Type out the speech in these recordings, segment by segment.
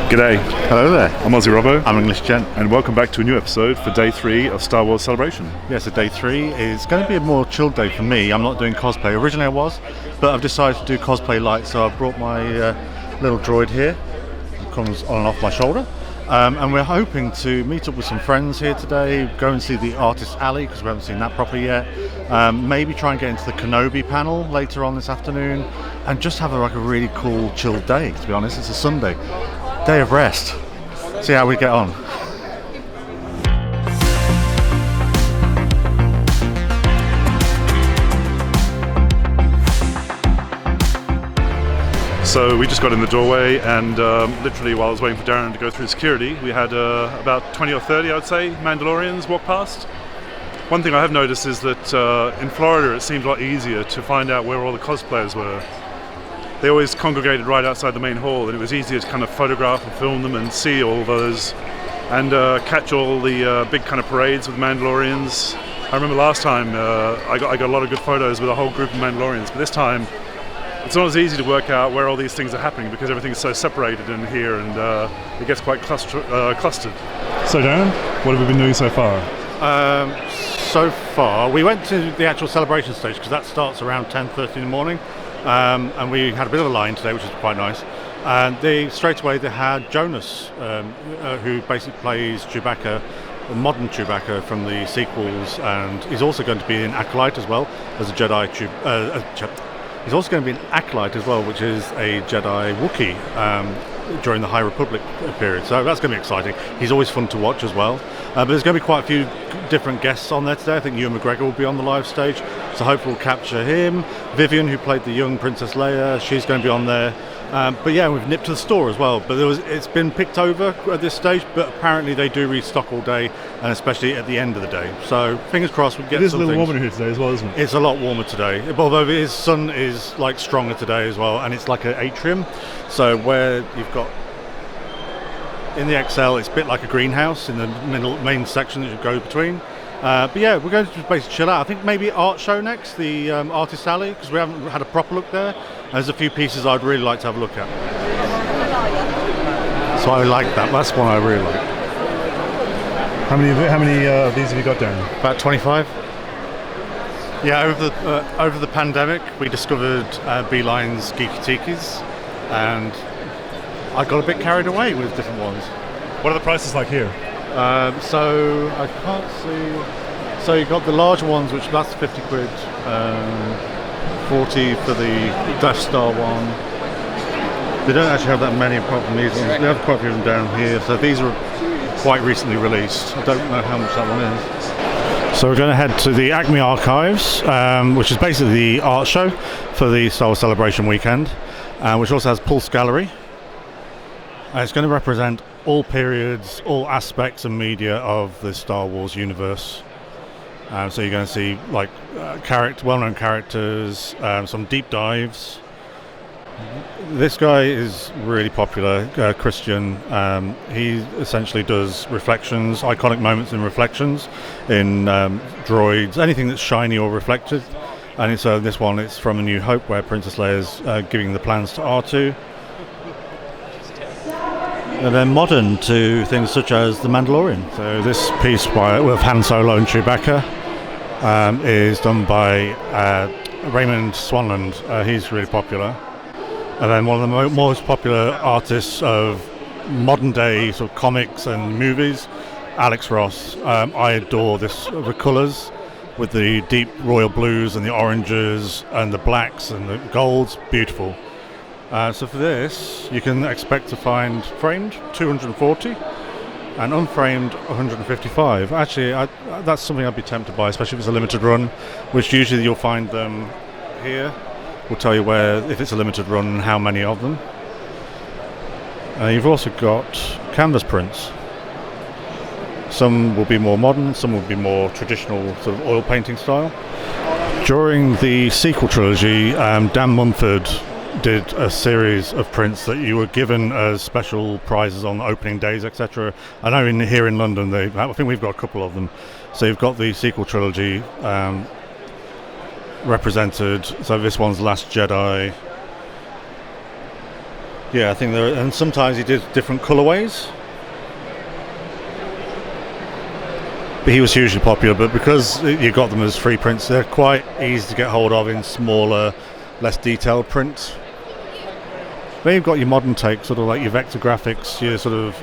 G'day, Hello there. I'm Aussie Robbo, I'm English Gent. and welcome back to a new episode for Day 3 of Star Wars Celebration. Yeah, so day 3 is going to be a more chilled day for me. I'm not doing cosplay. Originally I was, but I've decided to do cosplay light, so I've brought my little droid here. It comes on and off my shoulder. And we're hoping to meet up with some friends here today, go and see the Artist Alley, because we haven't seen that properly yet. Maybe try and get into the Kenobi panel later on this afternoon, and just have a really cool chilled day, to be honest. It's a Sunday. Day of rest. See how we get on. So we just got in the doorway, and literally while I was waiting for Darren to go through security, we had about 20 or 30, I would say, Mandalorians walk past. One thing I have noticed is that in Florida it seemed a lot easier to find out where all the cosplayers were. They always congregated right outside the main hall, and it was easier to kind of photograph and film them and see all those and catch all the big kind of parades with Mandalorians. I remember last time I got a lot of good photos with a whole group of Mandalorians, but this time it's not as easy to work out where all these things are happening because everything's so separated in here, and it gets quite clustered. So Darren, what have we been doing so far? So far, we went to the actual celebration stage because that starts around 10:30 in the morning. And we had a bit of a line today, which is quite nice. And straight away they had Jonas, who basically plays Chewbacca, a modern Chewbacca from the sequels, and he's also going to be an acolyte as well as a Jedi. He's also going to be an acolyte as well, which is a Jedi Wookiee during the High Republic period. So that's going to be exciting. He's always fun to watch as well. But there's going to be quite a few different guests on there today. I think Ewan McGregor will be on the live stage, so hopefully we'll capture him. Vivian, who played the young Princess Leia, she's going to be on there. But yeah, we've nipped to the store as well. But it's been picked over at this stage, but apparently they do restock all day, and especially at the end of the day. So fingers crossed we get some things. It is a little warmer here today as well, isn't it? It's a lot warmer today, although the sun is like stronger today as well, and it's like an atrium. So where you've got in the XL, it's a bit like a greenhouse in the main section that you go between. But yeah, we're going to just basically chill out. I think maybe art show next, the Artist Alley, because we haven't had a proper look there. There's a few pieces I'd really like to have a look at. So I like that. That's one I really like. How many of these have you got, Darren? About 25. Yeah, over the pandemic, we discovered Beeline's Geeky Tikis, and I got a bit carried away with different ones. What are the prices like here? So I can't see. So you've got the larger ones, which that's 50 quid, 40 for the Death Star one. They don't actually have that many apart from these ones. We have quite a few of them down here. So these are quite recently released. I don't know how much that one is. So we're going to head to the Acme Archives, which is basically the art show for the Star Wars Celebration weekend, which also has Pulse Gallery. It's going to represent all periods, all aspects and media of the Star Wars universe. So you're going to see like well-known characters, some deep dives. This guy is really popular, Christian. He essentially does reflections, iconic moments in reflections, in droids, anything that's shiny or reflected. And so this one, it's from A New Hope, where Princess Leia is giving the plans to R2. And then modern to things such as The Mandalorian. So this piece with Han Solo and Chewbacca is done by Raymond Swanland. He's really popular. And then one of the most popular artists of modern day sort of comics and movies, Alex Ross. I adore the colours with the deep royal blues and the oranges and the blacks and the golds. Beautiful. So for this, you can expect to find framed 240 and unframed 155. Actually, that's something I'd be tempted by, especially if it's a limited run, which usually you'll find them here. We'll tell you where, if it's a limited run, and how many of them. You've also got canvas prints. Some will be more modern, some will be more traditional sort of oil painting style. During the sequel trilogy, Dan Mumford did a series of prints that you were given as special prizes on opening days, etc. I know here in London, I think we've got a couple of them. So you've got the sequel trilogy represented. So this one's Last Jedi, Yeah, I think and sometimes he did different colorways. But he was hugely popular, but because you got them as free prints, they're quite easy to get hold of in smaller, less detailed prints. Then you've got your modern take, sort of like your vector graphics, your sort of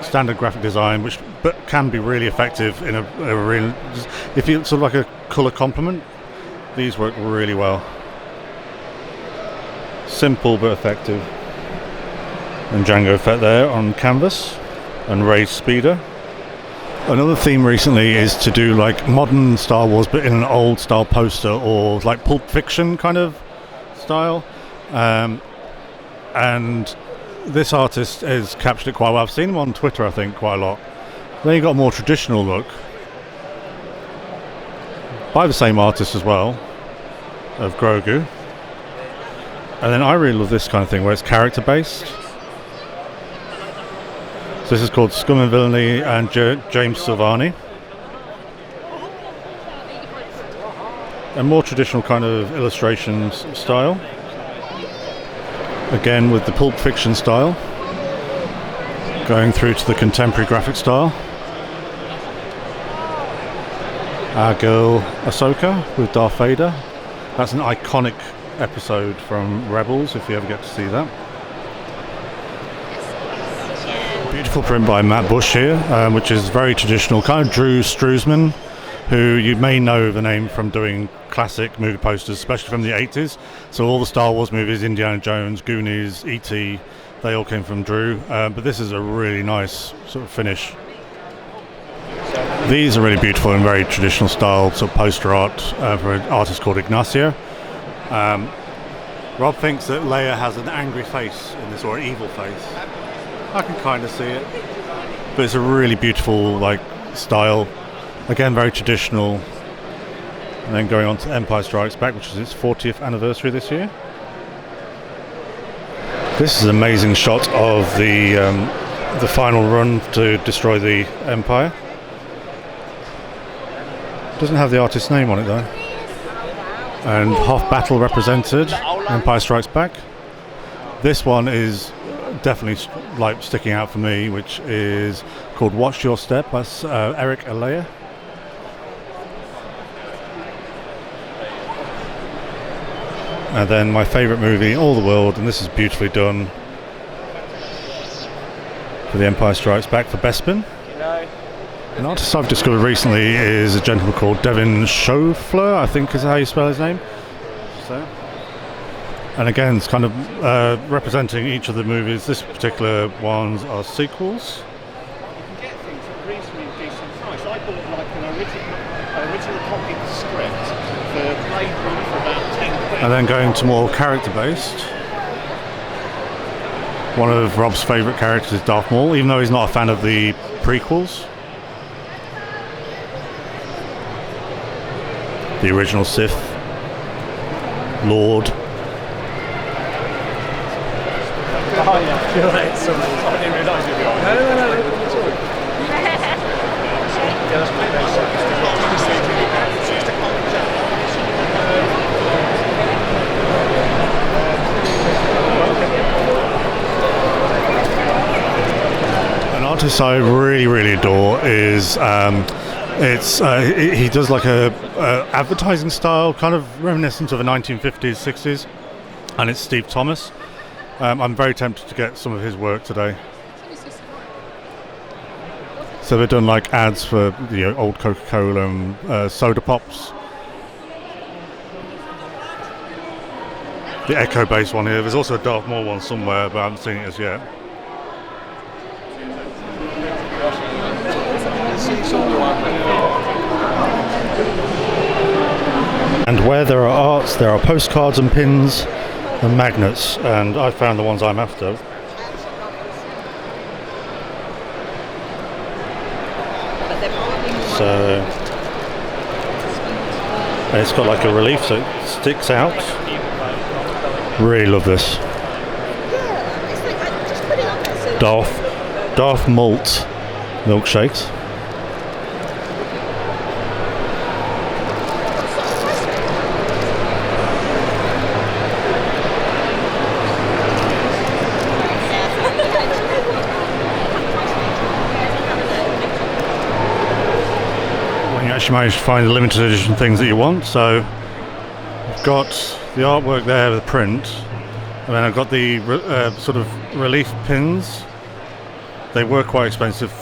standard graphic design, which but can be really effective in a real, if you sort of like a color complement. These work really well. Simple but effective. And Django Fett there on canvas, and Ray's speeder. Another theme recently is to do like modern Star Wars but in an old style poster, or like Pulp Fiction kind of style. And this artist has captured it quite well. I've seen him on Twitter, I think, quite a lot. Then you got a more traditional look by the same artist as well, of Grogu. And then I really love this kind of thing where it's character based. So this is called Scum and Villainy and James Silvani. A more traditional kind of illustrations style. Again with the Pulp Fiction style. Going through to the contemporary graphic style. Our girl Ahsoka with Darth Vader. That's an iconic episode from Rebels, if you ever get to see that. Beautiful print by Matt Bush here, which is very traditional, kind of Drew Struzman, who you may know the name from doing classic movie posters, especially from the 80s. So all the Star Wars movies, Indiana Jones, Goonies, E.T., they all came from Drew, but this is a really nice sort of finish. These are really beautiful and very traditional style sort of poster art for an artist called Ignacio. Rob thinks that Leia has an angry face in this, or an evil face. I can kind of see it, but it's a really beautiful like style. Again, very traditional. And then going on to Empire Strikes Back, which is its 40th anniversary this year. This is an amazing shot of the final run to destroy the Empire. Doesn't have the artist's name on it though. And Hoth Battle represented, Empire Strikes Back. This one is definitely like sticking out for me, which is called Watch Your Step. That's Eric Alea. And then my favourite movie in all the world, and this is beautifully done for The Empire Strikes Back for Bespin. An artist I've discovered recently is a gentleman called Devin Schofler, I think is how you spell his name. So, and again, it's kind of representing each of the movies. This particular ones are sequels. You can get things at reasonably decent price. I bought like an original copy of the script for Playboy for about 10 quid. And then going to more character-based. One of Rob's favourite characters is Darth Maul, even though he's not a fan of the prequels. The original Sith Lord. Oh yeah, you're right. Sorry, I didn't realise you'd be on. No. An artist I really adore is he does like a advertising style, kind of reminiscent of the 1950s, 60s, and it's Steve Thomas. I'm very tempted to get some of his work today. So they've done like ads for old Coca-Cola and soda pops. The Echo-based one here. There's also a Darth Maul one somewhere, but I haven't seen it as yet. And where there are arts, there are postcards and pins and magnets, and I found the ones I'm after. So, and it's got like a relief so it sticks out. Really love this. Darth Malt milkshakes. actually managed to find the limited edition things that you want. So I've got the artwork there, the print, and then I've got the sort of relief pins. They were quite expensive.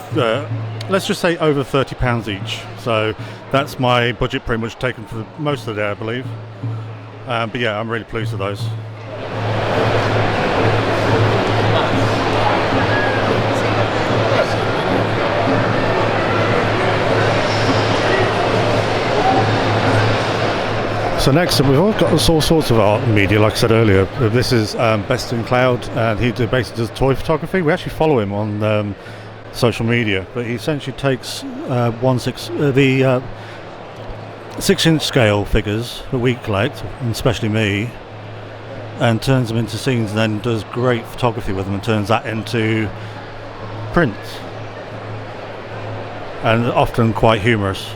Let's just say over £30 each. So that's my budget pretty much taken for most of the day, I believe. But yeah, I'm really pleased with those. So next, we've all got all sorts of art media, like I said earlier. This is Best in Cloud, and he basically does toy photography. We actually follow him on social media, but he essentially takes the 6-inch scale figures that we collect, and especially me, and turns them into scenes, and then does great photography with them and turns that into prints, and often quite humorous.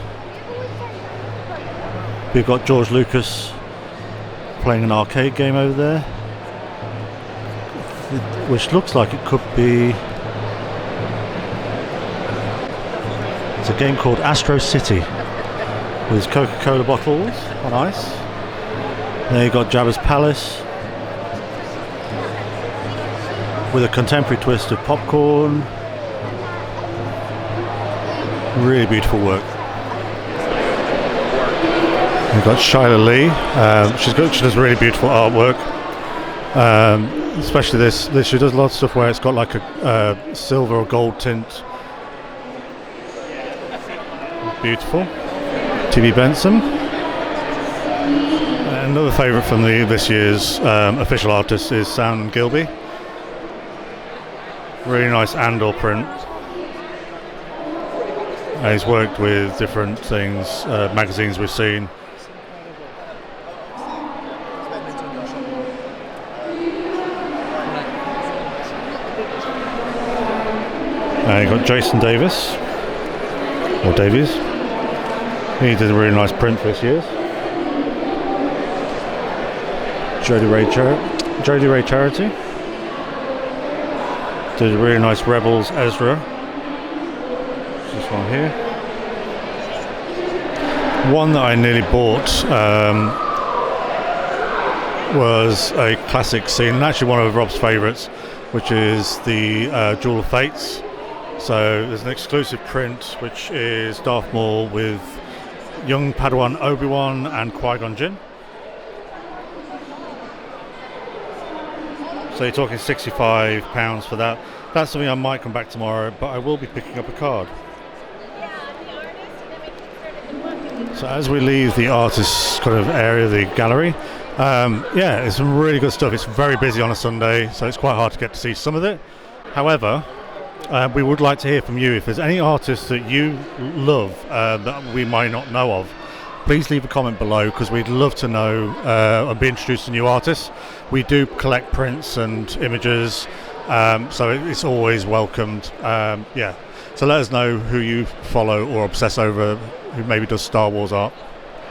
We've got George Lucas playing an arcade game over there, which looks like it could be... It's a game called Astro City with Coca-Cola bottles on ice. There you've got Jabba's Palace with a contemporary twist of popcorn. Really beautiful work. We've got Shyla Lee. She does really beautiful artwork. Especially this. She does a lot of stuff where it's got like a silver or gold tint. Beautiful. T.B. Benson. Another favourite from this year's official artist is Sam Gilby. Really nice Andor print. He's worked with different things, magazines we've seen. You've got Jason Davies. He did a really nice print for this year's. Jodie Ray Charity did a really nice Rebels Ezra. This one here. One that I nearly bought was a classic scene, and actually one of Rob's favourites, which is the Duel of Fates. So there's an exclusive print which is Darth Maul with young Padawan Obi-Wan and Qui-Gon Jinn. So you're talking £65 for that. That's something I might come back tomorrow, but I will be picking up a card. So as we leave the artist's kind of area, the gallery, yeah, it's some really good stuff. It's very busy on a Sunday, so it's quite hard to get to see some of it. However, we would like to hear from you. If there's any artists that you love that we might not know of, please leave a comment below, because we'd love to know and be introduced to new artists. We do collect prints and images, so it's always welcomed. Yeah, so let us know who you follow or obsess over, who maybe does Star Wars art.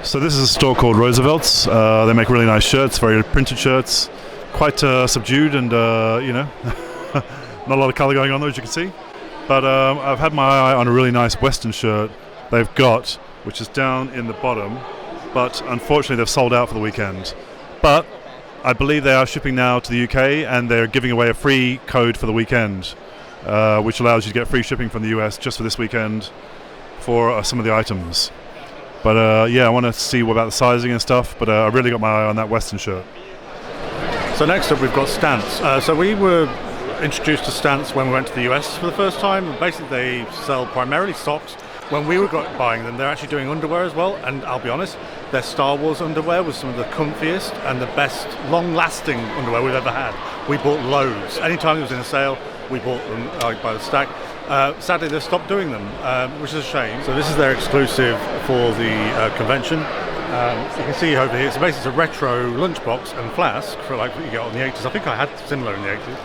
So this is a store called Roosevelt's. They make really nice shirts, very printed shirts, quite subdued and you know, not a lot of colour going on there, as you can see. But I've had my eye on a really nice Western shirt they've got, which is down in the bottom, but unfortunately they've sold out for the weekend. But I believe they are shipping now to the UK, and they're giving away a free code for the weekend, which allows you to get free shipping from the US just for this weekend for some of the items. But yeah, I want to see about the sizing and stuff, but I really got my eye on that Western shirt. So next up we've got Stance. So we were introduced to Stance when we went to the US for the first time. Basically they sell primarily socks. When we were buying them, they're actually doing underwear as well, and I'll be honest, their Star Wars underwear was some of the comfiest and the best long-lasting underwear we've ever had. We bought loads. Anytime it was in a sale, we bought them by the stack. Sadly, they've stopped doing them, which is a shame. So this is their exclusive for the convention. You can see over here, so basically it's a retro lunchbox and flask for like what you get on the 80s. I think I had similar in the 80s.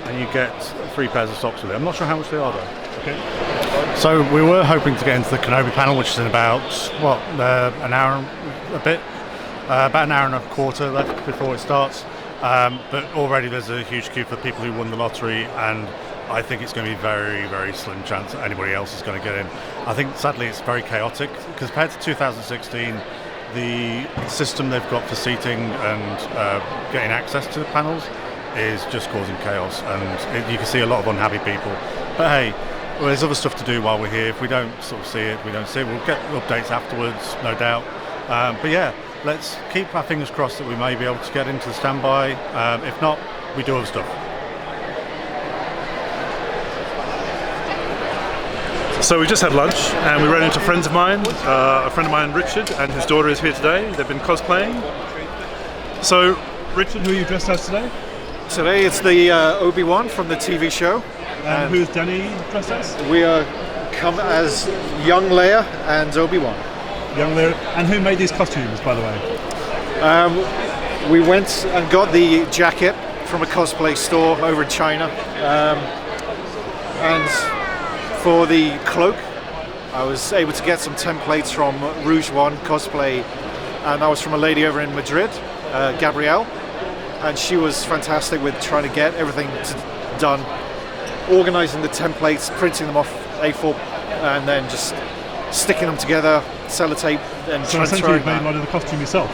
And you get 3 pairs of socks with it. I'm not sure how much they are though. Okay. So we were hoping to get into the Kenobi panel, which is in about an hour and a bit, about an hour and a quarter left before it starts. But already there's a huge queue for people who won the lottery, and I think it's going to be very, very slim chance that anybody else is going to get in. I think sadly it's very chaotic compared to 2016. The system they've got for seating and getting access to the panels is just causing chaos, and you can see a lot of unhappy people. But hey, well, there's other stuff to do while we're here. If we don't sort of see it, we don't see it. We'll get updates afterwards, no doubt. But yeah, let's keep our fingers crossed that we may be able to get into the standby. If not, we do other stuff. So we just had lunch and we ran into friends of mine. A friend of mine, Richard, and his daughter is here today. They've been cosplaying. So, Richard, who are you dressed as today? Today it's the Obi-Wan from the TV show. And who's Danni dressed as? We are come as young Leia and Obi-Wan. Young Leia. And who made these costumes, by the way? We went and got the jacket from a cosplay store over in China. And for the cloak, I was able to get some templates from Rouge One Cosplay, and that was from a lady over in Madrid, Gabrielle, and she was fantastic with trying to get everything done, organising the templates, printing them off A4, and then just sticking them together, sellotape, and so essentially you've made a lot of the costume yourself?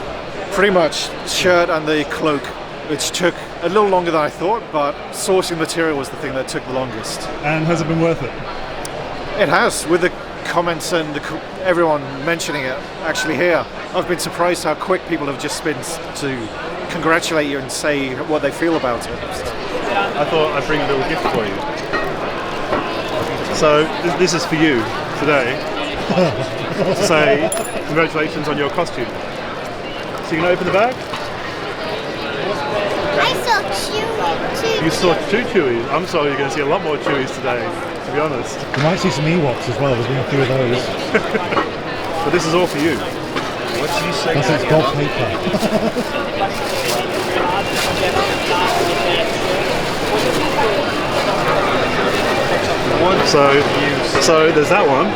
Pretty much, shirt and the cloak, which took a little longer than I thought, but sourcing material was the thing that took the longest. And has it been worth it? It has, with the comments and everyone mentioning it actually here. I've been surprised how quick people have just been to congratulate you and say what they feel about it. I thought I'd bring a little gift for you. So this is for you today to say congratulations on your costume. So you can open the bag? I saw Chewie. You saw two Chewies. I'm sorry, you're going to see a lot more Chewies today, to be honest. You might see some Ewoks as well. There's been a few of those. But this is all for you. What did you say? That's its gold paper. So there's that one.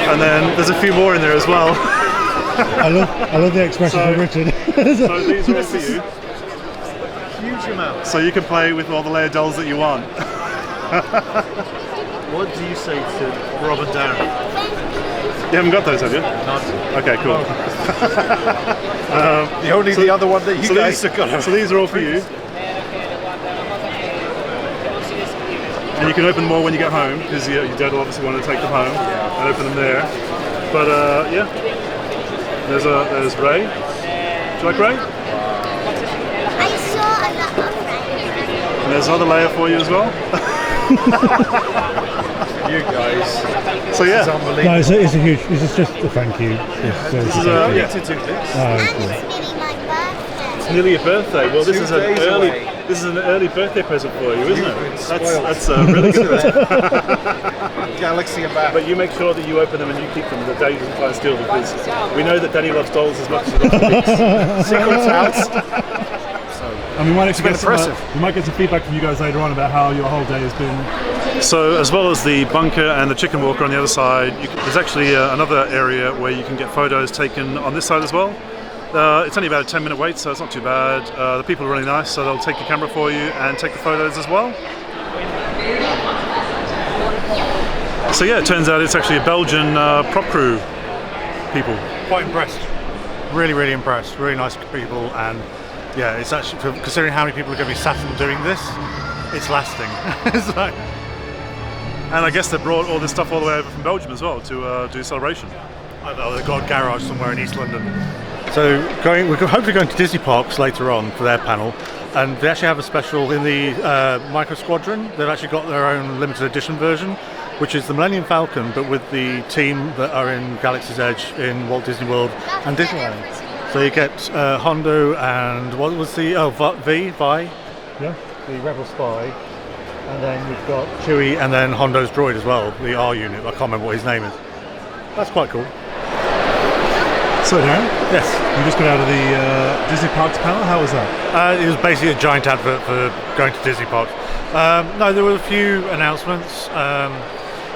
And then there's a few more in there as well. I love the expression from Richard. So these are all for you. Huge amount. So you can play with all the Leia dolls that you want. What do you say to Rob and Darren? You haven't got those, have you? None. Okay, cool. The other one that you guys have got. So these are all for you. And you can open them all when you get home, because your dad will obviously want to take them home and open them there. But yeah, there's Ray. Do you like Ray? I saw another friend. And there's another Leia for you as well. You guys. So yeah. No, it's a huge. This is just a thank you. This is to do this. And it's nearly my birthday. It's nearly your birthday. Well, this is an 2 days early. away. This is an early birthday present for you, isn't You've been it? spoiled. That's a really good present. Galaxy and back. But you make sure that you open them and you keep them. The Danny doesn't try and steal them, because we know that Danny loves dolls as much as he loves geeks. Secrets out. And we might actually been impressive. we might get some feedback from you guys later on about how your whole day has been. So, as well as the bunker and the chicken walker on the other side, there's actually another area where you can get photos taken on this side as well. It's only about a 10-minute wait, so it's not too bad. The people are really nice, so they'll take the camera for you and take the photos as well. So yeah, it turns out it's actually a Belgian prop crew people. Quite impressed. Really, really impressed. Really nice people, and yeah, it's actually, considering how many people are going to be sat and doing this, it's lasting. It's like, and I guess they brought all this stuff all the way over from Belgium as well to do celebration. oh, they've got a garage somewhere in East London. So we're hopefully going to Disney Parks later on for their panel, and they actually have a special in the Micro Squadron. They've actually got their own limited edition version, which is the Millennium Falcon, but with the team that are in Galaxy's Edge in Walt Disney World and Disneyland. So you get Hondo and what was the Vi? Yeah, the Rebel Spy, and then we've got Chewie and then Hondo's droid as well, the R unit. I can't remember what his name is. That's quite cool. So Darren, Yes. you just got out of the Disney Parks panel. How was that? It was basically a giant advert for going to Disney Parks. No, there were a few announcements.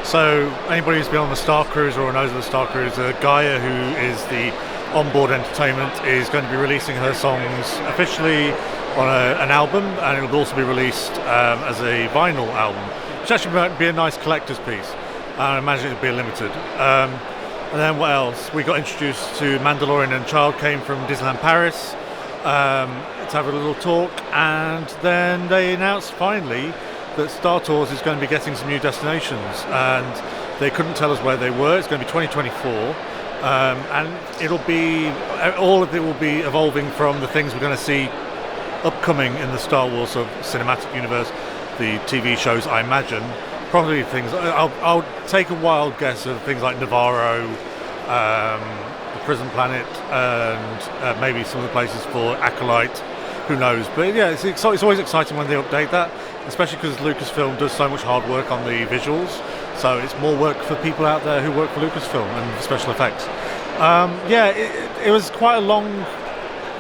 So anybody who's been on the Star Cruiser or knows of the Star Cruiser, Gaia, who is the onboard entertainment, is going to be releasing her songs officially on an album, and it'll also be released as a vinyl album, which actually might be a nice collector's piece. I imagine it'll be limited. And then what else? We got introduced to Mandalorian and Child came from Disneyland Paris to have a little talk, and then they announced finally that Star Tours is going to be getting some new destinations, and they couldn't tell us where they were. It's going to be 2024, and it'll be all of it will be evolving from the things we're going to see upcoming in the Star Wars sort of cinematic universe, the TV shows, I imagine. Probably things. I'll take a wild guess of things like Navarro, the Prison Planet, and maybe some of the places for Acolyte. Who knows? But yeah, it's always exciting when they update that, especially because Lucasfilm does so much hard work on the visuals. So it's more work for people out there who work for Lucasfilm and special effects. It was quite a long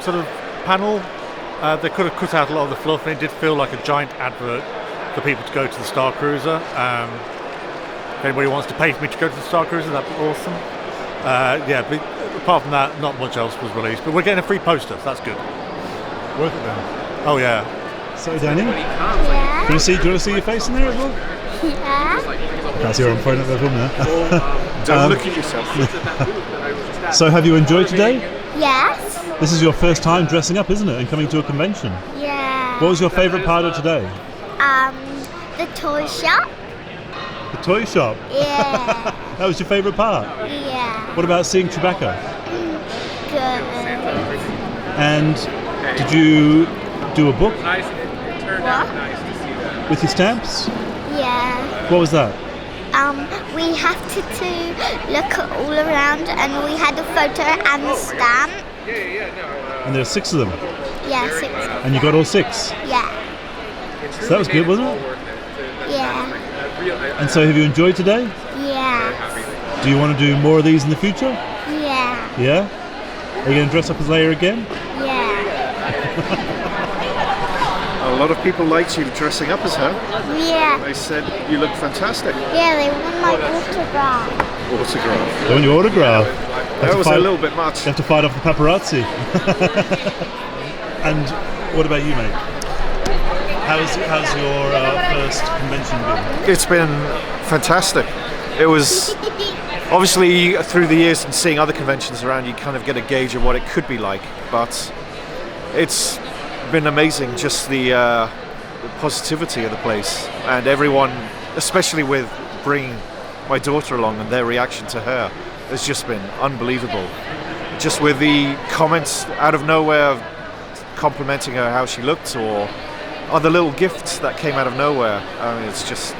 sort of panel. They could have cut out a lot of the fluff, and it did feel like a giant advert for people to go to the Star Cruiser. If anybody wants to pay for me to go to the Star Cruiser, that'd be awesome. But apart from that, not much else was released. But we're getting a free poster, so that's good. Worth it then. Oh yeah. So Danny, Yeah. do you want to see your face in there as well? Yeah. Can't see her on phone at the film now. Don't look at yourself. So have you enjoyed today? Yes. This is your first time dressing up, isn't it, and coming to a convention? Yeah. What was your favourite part of today? The toy shop. The toy shop. Yeah. That was your favourite part. Yeah. What about seeing Chewbacca? Good. And did you do a book What? with your stamps? Yeah. What was that? We have to look all around, and we had a photo and a stamp. And there are 6 of them. Yeah, 6. And you got all 6. Yeah. So that was good, wasn't it? Yeah. And so have you enjoyed today? Yeah. Do you want to do more of these in the future? Yeah. Yeah? Are you going to dress up as Leia again? Yeah. A lot of people liked you dressing up as her. Yeah. They said you look fantastic. Yeah, they want my autograph. Autograph. They want your autograph. That was a little bit much. You have to fight off the paparazzi. And what about you, mate? How's your first convention been? It's been fantastic. It was obviously through the years and seeing other conventions around, you kind of get a gauge of what it could be like. But it's been amazing, just the positivity of the place, and everyone, especially with bringing my daughter along and their reaction to her, has just been unbelievable. Just with the comments out of nowhere, complimenting her how she looked, or other little gifts that came out of nowhere. I mean, it's just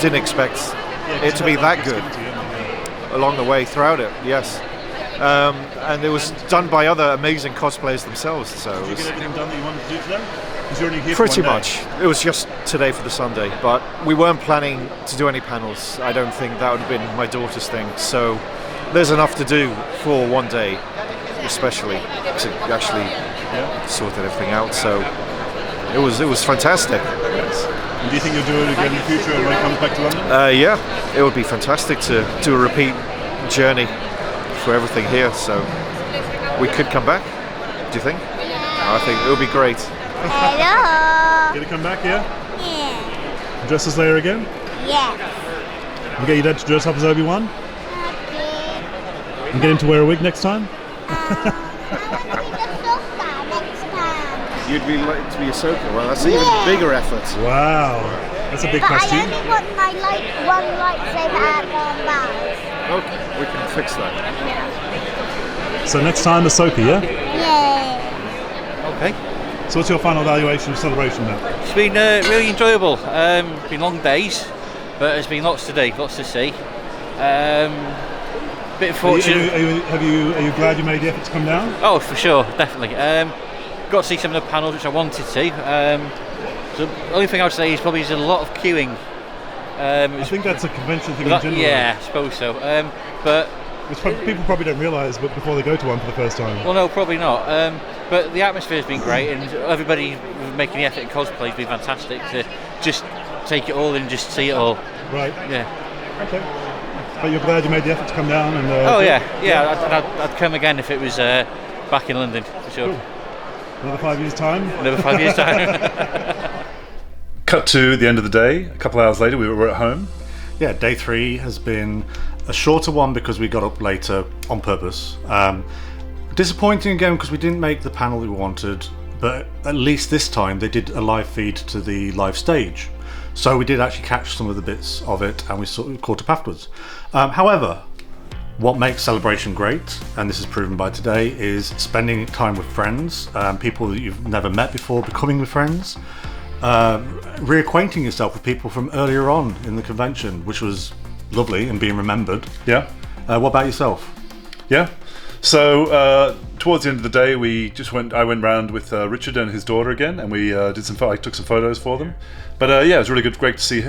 didn't expect it to be that good along the way throughout it. Yes. And it was done by other amazing cosplayers themselves. So Did you get everything done that you wanted to do today? Because you're only here pretty for one much. It was just today for the Sunday, but we weren't planning to do any panels. I don't think that would have been my daughter's thing. So there's enough to do for one day, especially to actually sort everything out. So it was fantastic. And do you think you'll do it again in the future when it comes back to London? Yeah, it would be fantastic to do a repeat journey for everything here. So we could come back. Do you think? I think it would be great. Hello. Gonna come back, yeah? Yeah. Dress as Leia again? Yes. And get your dad to dress up as Obi-Wan? Okay. And get him to wear a wig next time? I want to be the sofa next time. You'd be like to be Ahsoka. Well, that's an even bigger effort. Wow, that's a big But costume. I only want my one lightsaber and one mouse. Okay, we can fix that. So next time Ahsoka, yeah? Yeah. Okay. So what's your final evaluation of Celebration now? It's been really enjoyable. It's been long days, but there's been lots to do, lots to see. Bit fortunate. Are you glad you made the effort to come down? Oh, for sure, definitely. Got to see some of the panels which I wanted to. So the only thing I would say is probably there's a lot of queuing. I think that's a convention thing in general. Yeah, I suppose so. But Which people probably don't realise, but before they go to one for the first time. well, no, probably not. But the atmosphere's been great, and everybody making the effort in cosplay has been fantastic to just take it all in, just see it all. Right. Yeah. Okay. But you're glad you made the effort to come down and. Oh yeah. I'd come again if it was back in London for sure. Cool. Another 5 years' time? Another 5 years' time. Cut to the end of the day. A couple of hours later, we were at home. Yeah, day 3 has been a shorter one because we got up later on purpose. Disappointing again because we didn't make the panel we wanted, but at least this time they did a live feed to the live stage. So we did actually catch some of the bits of it and we sort of caught up afterwards. However, what makes Celebration great, and this is proven by today, is spending time with friends, people that you've never met before, becoming with friends, reacquainting yourself with people from earlier on in the convention, which was lovely and being remembered. Yeah. What about yourself? Yeah. So towards the end of the day, I went round with Richard and his daughter again, and we I took some photos for them. But yeah, it was really great to see.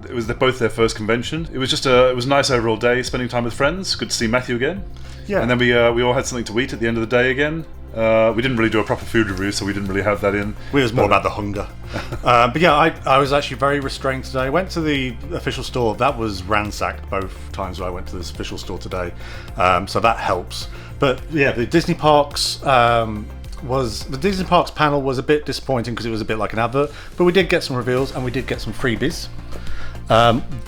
It was both their first convention. It was it was a nice overall day, spending time with friends. Good to see Matthew again. Yeah. And then we all had something to eat at the end of the day again. We didn't really do a proper food review, so we didn't really have that in. It was more about the hunger. But yeah, I was actually very restrained today. I went to the official store. That was ransacked both times I went to this official store today. So that helps. But yeah, the Disney Parks panel was a bit disappointing because it was a bit like an advert. But we did get some reveals and we did get some freebies.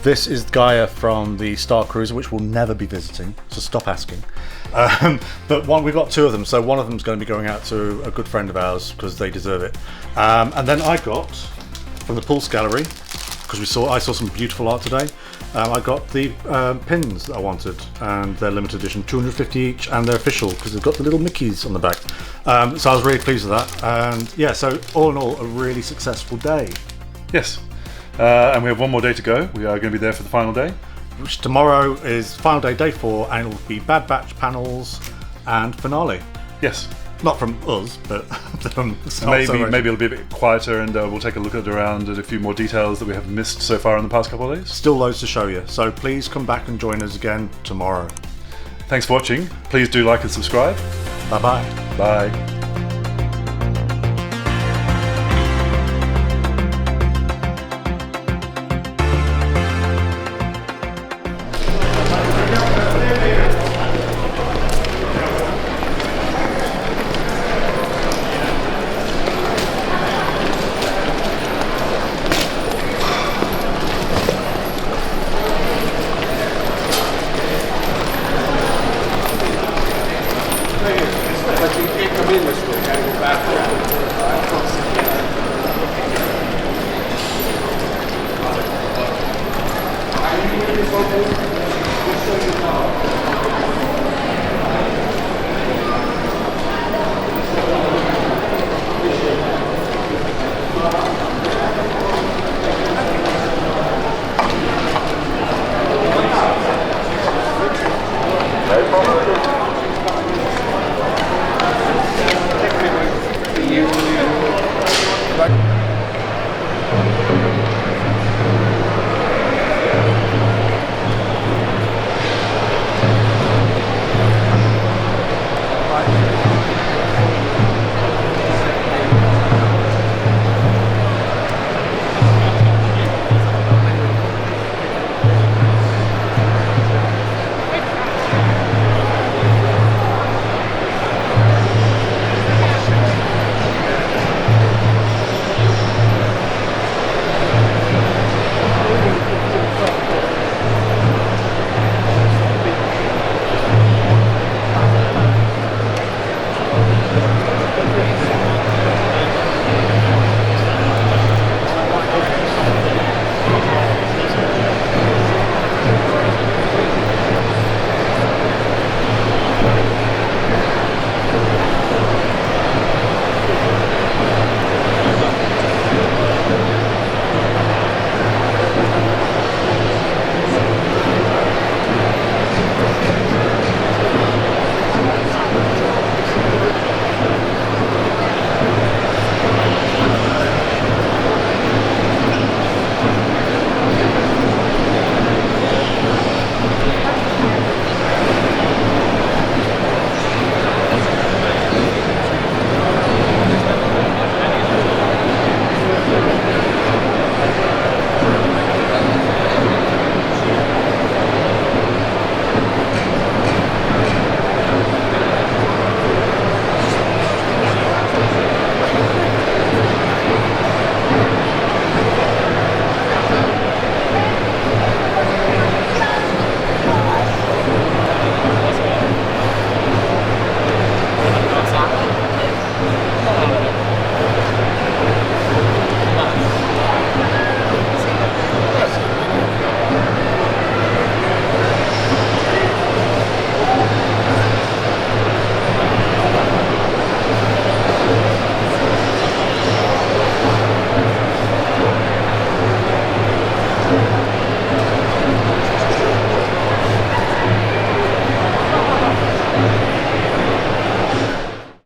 This is Gaia from the Star Cruiser, which we'll never be visiting, so stop asking. But we've got 2 of them, so one of them is going to be going out to a good friend of ours because they deserve it. And then I got from the Pulse Gallery, because I saw some beautiful art today. I got the pins that I wanted, and they're limited edition, 250 each, and they're official because they've got the little Mickeys on the back. So I was really pleased with that, and yeah, so all in all, a really successful day. Yes. And we have one more day to go. We are going to be there for the final day. Which tomorrow is final day, day 4, and it'll be Bad Batch panels and finale. Yes. Not from us, but from maybe it'll be a bit quieter, and we'll take a look around at a few more details that we have missed so far in the past couple of days. Still loads to show you, so please come back and join us again tomorrow. Thanks for watching. Please do like and subscribe. Bye-bye. Bye.